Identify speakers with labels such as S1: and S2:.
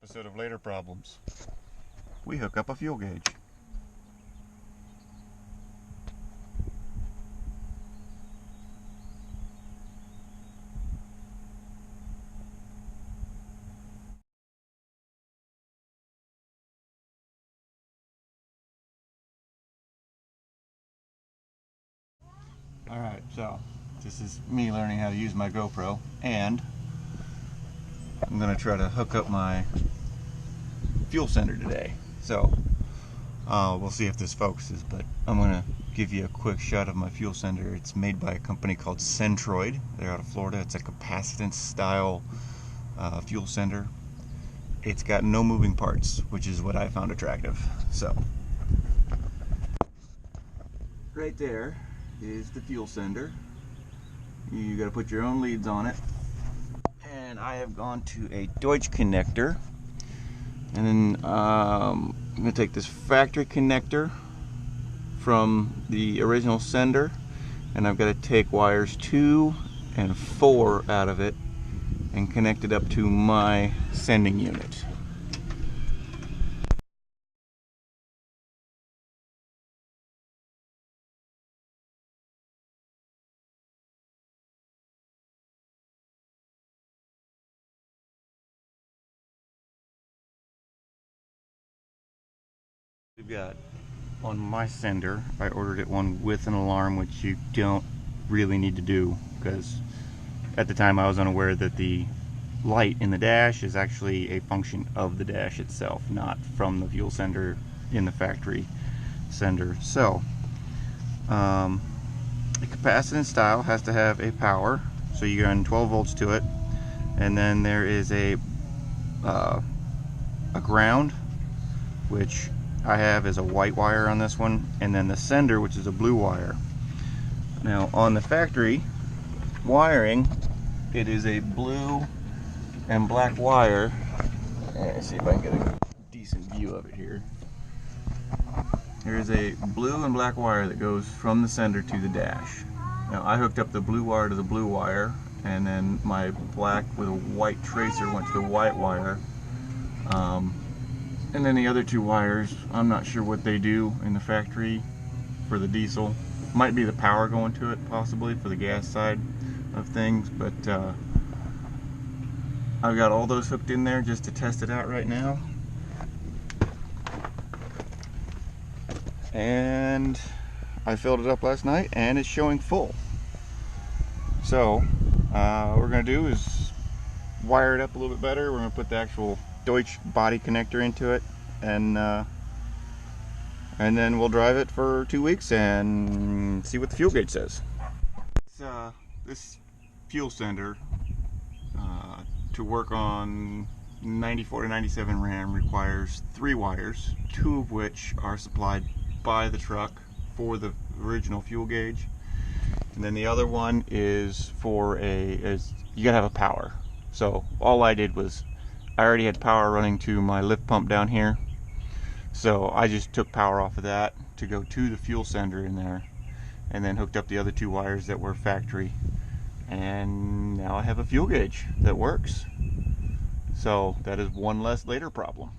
S1: Episode of Later Problems. We hook up a fuel gauge. Alright, so this is me learning how to use my GoPro, and I'm going to try to hook up my fuel sender today. So we'll see if this focuses, but I'm going to give you a quick shot of my fuel sender. It's made by a company called Centroid. They're out of Florida. It's a capacitance style fuel sender. It's got no moving parts, which is what I found attractive. So right there is the fuel sender. You got to put your own leads on it, and I have gone to a Deutsch connector, and then I'm going to take this factory connector from the original sender, and I've got to take wires 2 and 4 out of it and connect it up to my sending unit. We've got, on my sender, I ordered it one with an alarm, which you don't really need to do, because at the time I was unaware that the light in the dash is actually a function of the dash itself, not from the fuel sender in the factory sender. So the capacitance style has to have a power, so you run 12 volts to it, and then there is a ground, which I have is a white wire on this one, and then the sender, which is a blue wire. Now on the factory wiring, it is a blue and black wire. Let's see if I can get a decent view of it here. There's a blue and black wire that goes from the sender to the dash. Now I hooked up the blue wire to the blue wire, and then my black with a white tracer went to the white wire. And then the other 2 wires, I'm not sure what they do in the factory for the diesel. Might be the power going to it, possibly, for the gas side of things, but I've got all those hooked in there just to test it out right now. And I filled it up last night, and it's showing full. So what we're going to do is wire it up a little bit better. We're going to put the actual Deutsch body connector into it, and then we'll drive it for 2 weeks and see what the fuel gauge says. This fuel sender, to work on 94 to 97 RAM, requires 3 wires, 2 of which are supplied by the truck for the original fuel gauge, and then the other one is for you gotta have a power. So all I did was, I already had power running to my lift pump down here, so I just took power off of that to go to the fuel sender in there, and then hooked up the other 2 wires that were factory, and now I have a fuel gauge that works. So that is one less later problem.